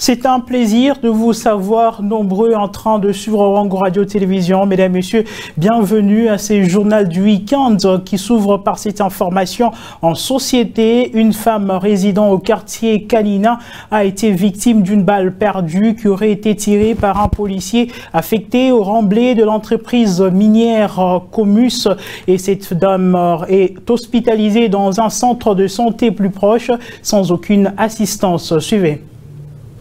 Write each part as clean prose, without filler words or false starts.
C'est un plaisir de vous savoir nombreux en train de suivre Wango Radio-Télévision. Mesdames, Messieurs, bienvenue à ce journal du week-end qui s'ouvre par cette information en société. Une femme résidant au quartier Kanina a été victime d'une balle perdue qui aurait été tirée par un policier affecté au remblai de l'entreprise minière Comus. Et cette dame est hospitalisée dans un centre de santé plus proche sans aucune assistance. Suivez.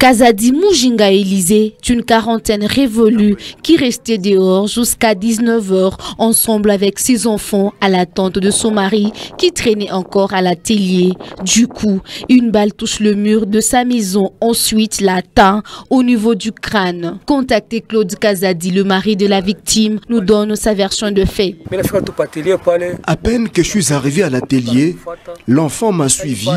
Kazadi Mujinga Élysée, une quarantaine révolue qui restait dehors jusqu'à 19 h ensemble avec ses enfants à l'attente de son mari qui traînait encore à l'atelier. Du coup, une balle touche le mur de sa maison, ensuite l'atteint au niveau du crâne. Contacté Claude Kazadi, le mari de la victime, nous donne sa version de fait. À peine que je suis arrivé à l'atelier, l'enfant m'a suivi,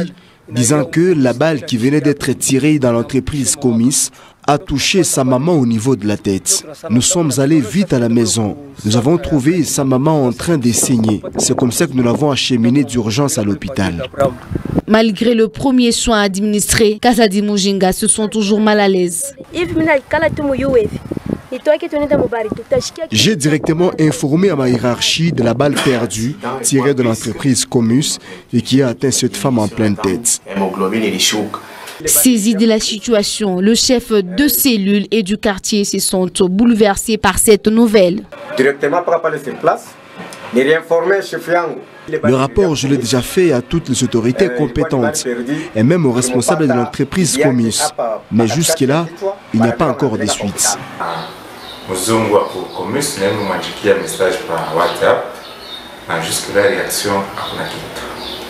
disant que la balle qui venait d'être tirée dans l'entreprise Comis a touché sa maman au niveau de la tête. Nous sommes allés vite à la maison. Nous avons trouvé sa maman en train de saigner. C'est comme ça que nous l'avons acheminée d'urgence à l'hôpital. Malgré le premier soin administré, Kazadi Mujinga se sont toujours mal à l'aise. J'ai directement informé à ma hiérarchie de la balle perdue tirée de l'entreprise Comus et qui a atteint cette femme en pleine tête. Saisi de la situation, le chef de cellule et du quartier se sont bouleversés par cette nouvelle. Le rapport, je l'ai déjà fait à toutes les autorités compétentes et même aux responsables de l'entreprise Comus. Mais jusque-là, il n'y a pas encore de suite.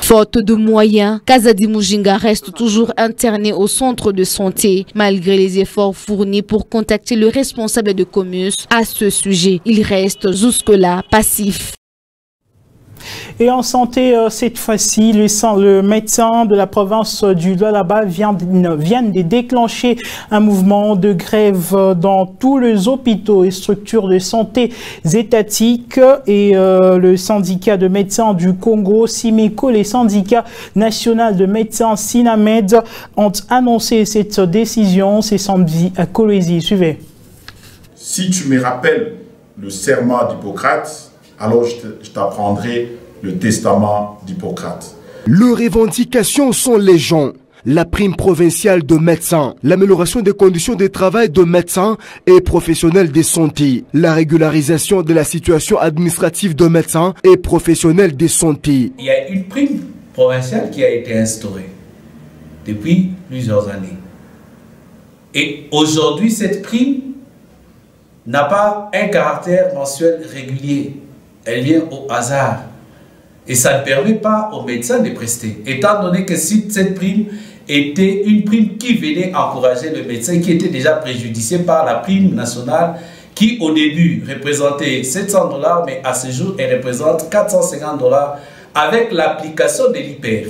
Faute de moyens, Kazadi Mujinga reste toujours interné au centre de santé. Malgré les efforts fournis pour contacter le responsable de Comus à ce sujet, il reste jusque-là passif. Et en santé, cette fois-ci, le médecin de la province du Lualaba vient de déclencher un mouvement de grève dans tous les hôpitaux et structures de santé étatiques. Et le syndicat de médecins du Congo, SIMECO, les syndicats nationaux de médecins SINAMED ont annoncé cette décision. C'est samedi à Kolwezi. Suivez. Si tu me rappelles le serment d'Hippocrate, alors je t'apprendrai le testament d'Hippocrate. Leurs revendications sont légion. La prime provinciale de médecins, l'amélioration des conditions de travail de médecins et professionnels de santé, la régularisation de la situation administrative de médecins et professionnels de santé. Il y a une prime provinciale qui a été instaurée depuis plusieurs années. Et aujourd'hui, cette prime n'a pas un caractère mensuel régulier. Elle vient au hasard. Et ça ne permet pas aux médecins de prester. Étant donné que si cette prime était une prime qui venait encourager le médecin, qui était déjà préjudicié par la prime nationale, qui au début représentait 700 $, mais à ce jour, elle représente 450 $ avec l'application de l'hyper.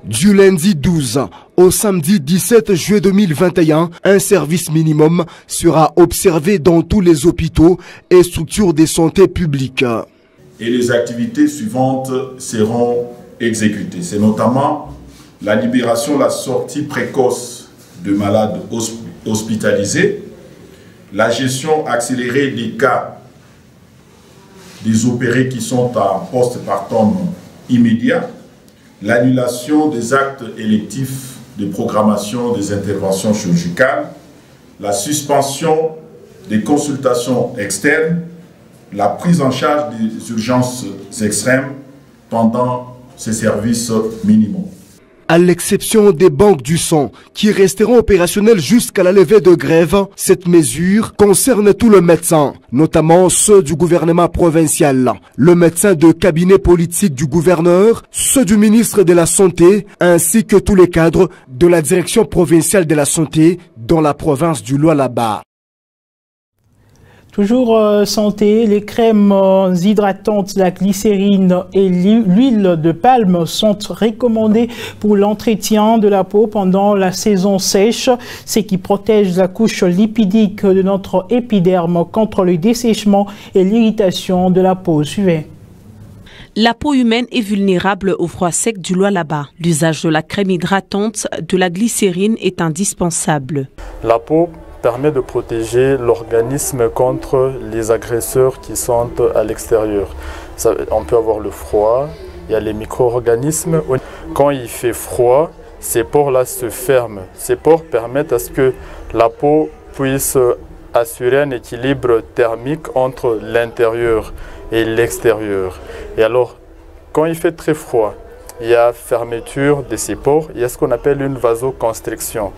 Du lundi 12 au samedi 17 juillet 2021, un service minimum sera observé dans tous les hôpitaux et structures de santé publiques. Et les activités suivantes seront exécutées. C'est notamment la libération, la sortie précoce de malades hospitalisés, la gestion accélérée des cas des opérés qui sont en post-partum immédiat, l'annulation des actes électifs de programmation des interventions chirurgicales, la suspension des consultations externes, la prise en charge des urgences extrêmes pendant ces services minimaux. À l'exception des banques du sang qui resteront opérationnelles jusqu'à la levée de grève, cette mesure concerne tous les médecins, notamment ceux du gouvernement provincial, le médecin de cabinet politique du gouverneur, ceux du ministre de la Santé, ainsi que tous les cadres de la direction provinciale de la santé dans la province du Lualaba. Toujours santé, les crèmes hydratantes, la glycérine et l'huile de palme sont recommandées pour l'entretien de la peau pendant la saison sèche, ce qui protège la couche lipidique de notre épiderme contre le dessèchement et l'irritation de la peau. Suivez. La peau humaine est vulnérable au froid sec du Lualaba. L'usage de la crème hydratante, de la glycérine est indispensable. La peau permet de protéger l'organisme contre les agresseurs qui sont à l'extérieur. On peut avoir le froid, il y a les micro-organismes. Quand il fait froid, ces pores-là se ferment. Ces pores permettent à ce que la peau puisse assurer un équilibre thermique entre l'intérieur et l'extérieur. Et alors, quand il fait très froid, il y a fermeture de ces pores, il y a ce qu'on appelle une vasoconstriction.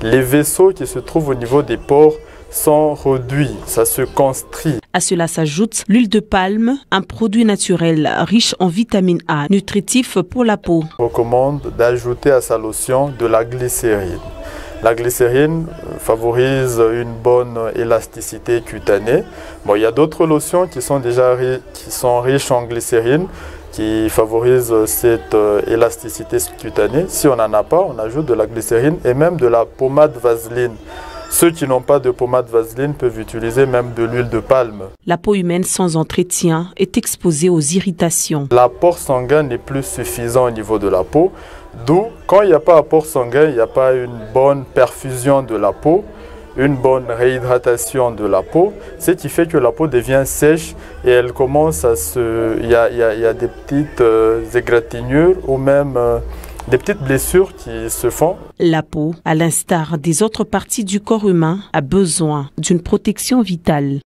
Les vaisseaux qui se trouvent au niveau des pores sont réduits, ça se constrit. À cela s'ajoute l'huile de palme, un produit naturel riche en vitamine A, nutritif pour la peau. Je recommande d'ajouter à sa lotion de la glycérine. La glycérine favorise une bonne élasticité cutanée. Bon, il y a d'autres lotions qui sont déjà riches en glycérine, qui favorisent cette élasticité cutanée. Si on n'en a pas, on ajoute de la glycérine et même de la pommade vaseline. Ceux qui n'ont pas de pommade vaseline peuvent utiliser même de l'huile de palme. La peau humaine sans entretien est exposée aux irritations. L'apport sanguin n'est plus suffisant au niveau de la peau. D'où, quand il n'y a pas apport sanguin, il n'y a pas une bonne perfusion de la peau, une bonne réhydratation de la peau, ce qui fait que la peau devient sèche et elle commence à se... Il y a des petites égratignures ou même des petites blessures qui se font. La peau, à l'instar des autres parties du corps humain, a besoin d'une protection vitale.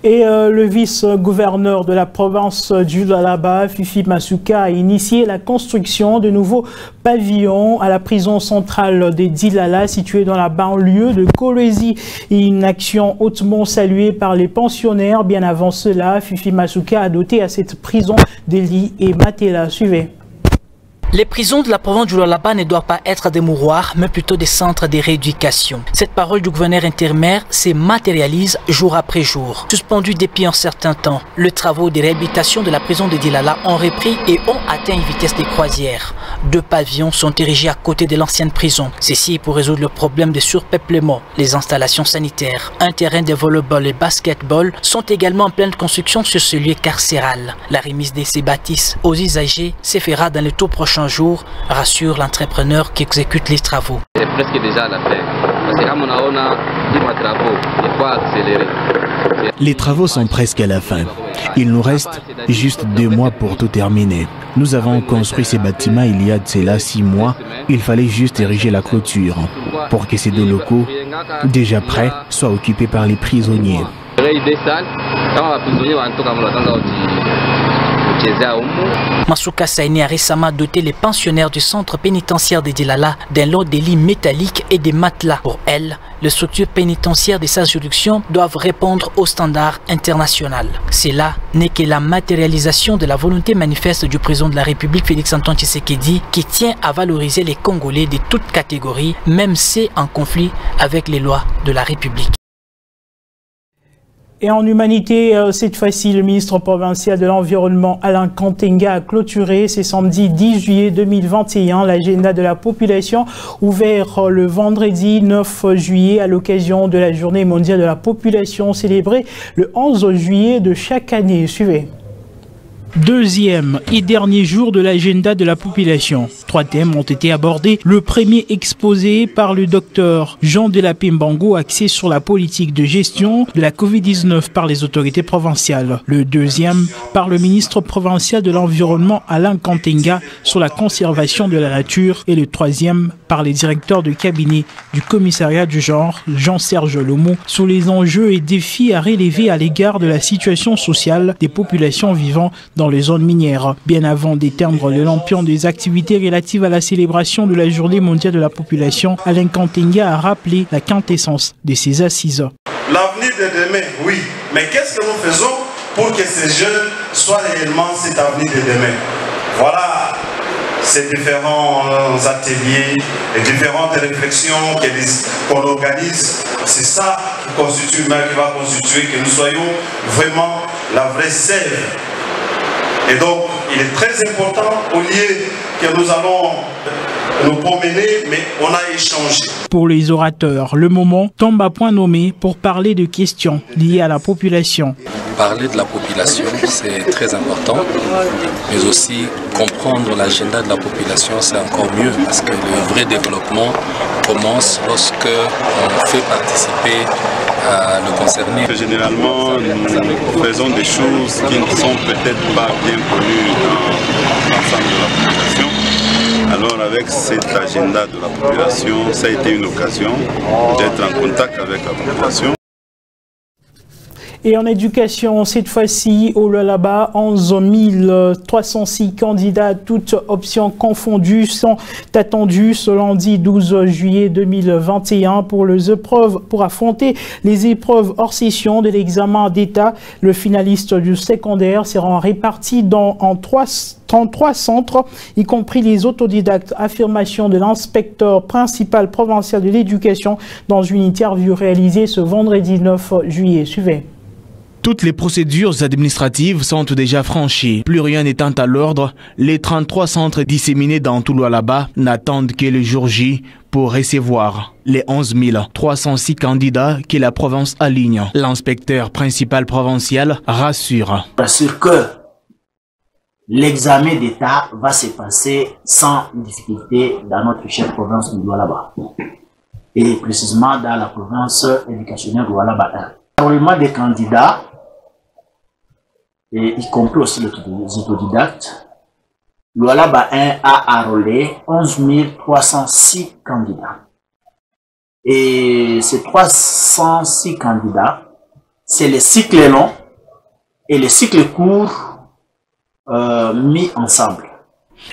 Et le vice-gouverneur de la province du Lualaba, Fifi Masuka, a initié la construction de nouveaux pavillons à la prison centrale des Dilala, située dans la banlieue de Kolwezi. Une action hautement saluée par les pensionnaires. Bien avant cela, Fifi Masuka a doté à cette prison des lits et matelas. Suivez. Les prisons de la province du Lualaba ne doivent pas être des mouroirs, mais plutôt des centres de rééducation. Cette parole du gouverneur intérimaire se matérialise jour après jour. Suspendu depuis un certain temps, les travaux de réhabilitation de la prison de Dilala ont repris et ont atteint une vitesse de croisière. 2 pavillons sont érigés à côté de l'ancienne prison. Ceci pour résoudre le problème de surpeuplement. Les installations sanitaires, un terrain de volleyball et basketball sont également en pleine construction sur ce lieu carcéral. La remise de ces bâtisses aux usagers se fera dans les tout prochains jours, rassure l'entrepreneur qui exécute les travaux. C'est presque déjà à la fin. Parce que comme on a des travaux, il faut accélérer. Les travaux sont presque à la fin. Il nous reste juste 2 mois pour tout terminer. Nous avons construit ces bâtiments il y a de cela 6 mois. Il fallait juste ériger la clôture pour que ces 2 locaux, déjà prêts, soient occupés par les prisonniers. Masuka Saini a récemment doté les pensionnaires du centre pénitentiaire de Dilala d'un lot de lits métalliques et des matelas. Pour elle, les structures pénitentiaires de sa juridiction doivent répondre aux standards internationaux. Cela n'est que la matérialisation de la volonté manifeste du président de la République Félix-Antoine Tshisekedi qui tient à valoriser les Congolais de toutes catégories, même ceux en conflit avec les lois de la République. Et en humanité, cette fois-ci, le ministre provincial de l'Environnement, Alain Kantenga, a clôturé ce samedi 10 juillet 2021 l'agenda de la population ouvert le vendredi 9 juillet à l'occasion de la journée mondiale de la population célébrée le 11 juillet de chaque année. Suivez. Deuxième et dernier jour de l'agenda de la population. 3 thèmes ont été abordés. Le premier exposé par le docteur Jean Delapé Mbango, axé sur la politique de gestion de la Covid-19 par les autorités provinciales. Le deuxième par le ministre provincial de l'Environnement Alain Kantenga sur la conservation de la nature. Et le troisième par les directeurs de cabinet du commissariat du genre Jean-Serge Lomo sur les enjeux et défis à relever à l'égard de la situation sociale des populations vivant dans les zones minières. Bien avant d'éteindre le lampion des activités relatives à la célébration de la journée mondiale de la population, Alain Kantenga a rappelé la quintessence de ces assises. L'avenir de demain, oui, mais qu'est-ce que nous faisons pour que ces jeunes soient réellement cet avenir de demain? Voilà ces différents ateliers, les différentes réflexions qu'on organise. C'est ça qui va constituer que nous soyons vraiment la vraie sève. Et donc, il est très important, au lieu que nous allons nous promener, mais on a échangé. Pour les orateurs, le moment tombe à point nommé pour parler de questions liées à la population. Parler de la population, c'est très important, mais aussi comprendre l'agenda de la population, c'est encore mieux, parce que le vrai développement commence lorsque on fait participer le concerné. Généralement, nous faisons des choses qui ne sont peut-être pas bien connues dans l'ensemble de la population. Alors avec cet agenda de la population, ça a été une occasion d'être en contact avec la population. Et en éducation, cette fois-ci, au Lualaba, 11 306 candidats, toutes options confondues, sont attendus ce lundi 12 juillet 2021 pour affronter les épreuves hors session de l'examen d'État. Le finaliste du secondaire sera réparti en 33 centres, y compris les autodidactes. Affirmation de l'inspecteur principal provincial de l'éducation dans une interview réalisée ce vendredi 9 juillet. Suivez. Toutes les procédures administratives sont déjà franchies. Plus rien n'étant à l'ordre, les 33 centres disséminés dans tout le Lualaba n'attendent que le jour J pour recevoir les 11 306 candidats que la province aligne. L'inspecteur principal provincial rassure. Rassure que l'examen d'État va se passer sans difficulté dans notre chère province du Lualaba. Et précisément dans la province éducationnelle du Lualaba 1. L'enrôlement des candidats, et y compris aussi les autodidactes, le Lualaba 1 a enrôlé 11 306 candidats. Et ces 306 candidats, c'est les cycles longs et les cycles courts mis ensemble.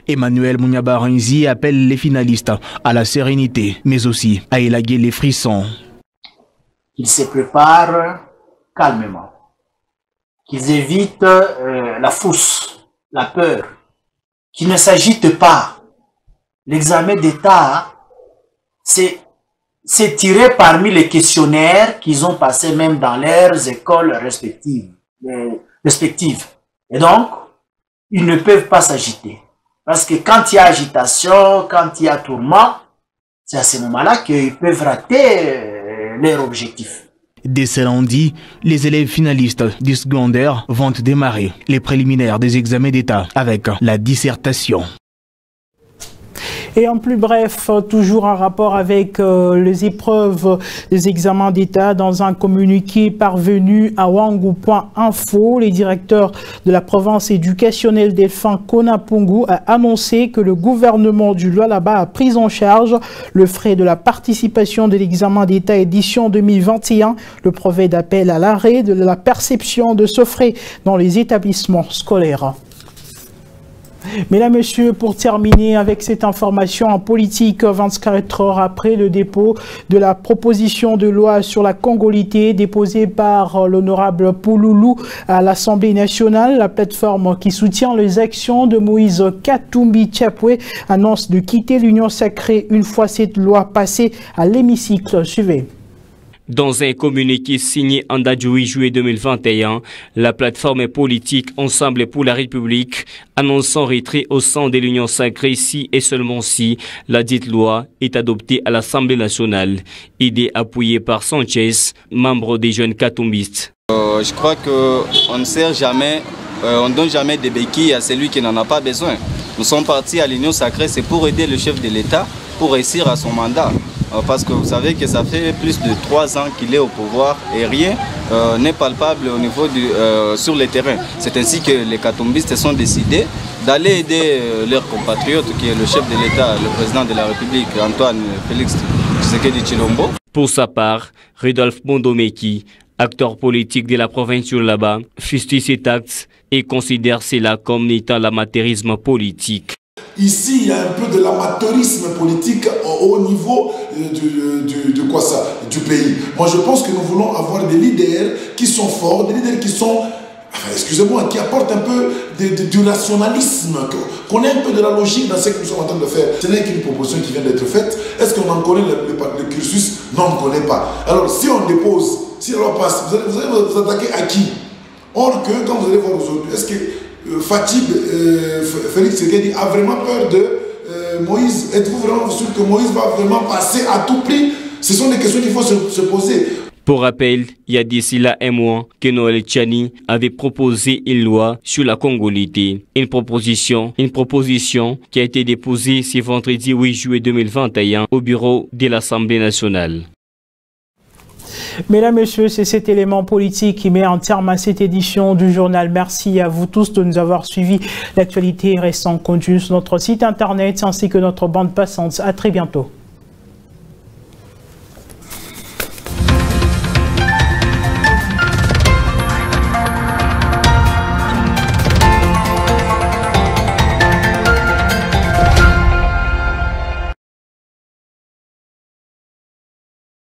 Emmanuel Mouniabaranzi appelle les finalistes à la sérénité, mais aussi à élaguer les frissons. Qu'ils se préparent calmement, qu'ils évitent la fausse, la peur, qu'ils ne s'agitent pas. L'examen d'État, c'est tiré parmi les questionnaires qu'ils ont passés même dans leurs écoles respectives. Et donc, ils ne peuvent pas s'agiter. Parce que quand il y a agitation, quand il y a tourment, c'est à ce moment-là qu'ils peuvent rater leur objectif. Dès ce lundi, les élèves finalistes du secondaire vont démarrer les préliminaires des examens d'État avec la dissertation. Et en plus bref, toujours en rapport avec les épreuves des examens d'État, dans un communiqué parvenu à Wangu.info, les directeurs de la province éducationnelle Delphin Konapungu a annoncé que le gouvernement du Lualaba a pris en charge le frais de la participation de l'examen d'État édition 2021. Le projet d'appel à l'arrêt de la perception de ce frais dans les établissements scolaires. Mesdames, Messieurs, pour terminer avec cette information en politique, 24 heures après le dépôt de la proposition de loi sur la congolité déposée par l'honorable Pouloulou à l'Assemblée nationale, la plateforme qui soutient les actions de Moïse Katumbi Tchapwe annonce de quitter l'Union sacrée une fois cette loi passée à l'hémicycle. Suivez. Dans un communiqué signé en date du 8 juillet 2021, la plateforme politique Ensemble pour la République annonce son retrait au sein de l'Union sacrée si et seulement si la dite loi est adoptée à l'Assemblée nationale. Idée appuyée par Sanchez, membre des jeunes katumbistes. Je crois qu'on ne sert jamais, on ne donne jamais des béquilles à celui qui n'en a pas besoin. Nous sommes partis à l'Union sacrée, c'est pour aider le chef de l'État pour réussir à son mandat. Parce que vous savez que ça fait plus de 3 ans qu'il est au pouvoir et rien n'est palpable au niveau sur le terrain. C'est ainsi que les katumbistes sont décidés d'aller aider leurs compatriotes, qui est le chef de l'État, le président de la République, Antoine Félix Tshisekedi Tshilombo. Pour sa part, Rudolf Bondomeki, acteur politique de la province du Lualaba, fustige cet acte et considère cela comme étant l'amateurisme politique. Ici, il y a un peu de l'amateurisme politique au niveau du pays. Moi, je pense que nous voulons avoir des leaders qui sont forts, des leaders qui sont, excusez-moi, qui apportent un peu du rationalisme, qu'on ait un peu de la logique dans ce que nous sommes en train de faire. Ce n'est qu'une proposition qui vient d'être faite. Est-ce qu'on en connaît le cursus? Non, on ne connaît pas. Alors, si on dépose, si la loi passe, vous allez vous attaquer à qui? Or que, quand vous allez voir aujourd'hui, est-ce que Fatib Félix Tshisekedi a vraiment peur de Moïse, êtes-vous vraiment sûr que Moïse va vraiment passer à tout prix? Ce sont des questions qu'il faut se poser. Pour rappel, il y a d'ici là un mois que Noël Tchani avait proposé une loi sur la congolité. Une proposition qui a été déposée ce vendredi 8 juillet 2021 au bureau de l'Assemblée nationale. Mesdames, Messieurs, c'est cet élément politique qui met un terme à cette édition du journal. Merci à vous tous de nous avoir suivis. L'actualité reste en continu sur notre site internet ainsi que notre bande passante. À très bientôt.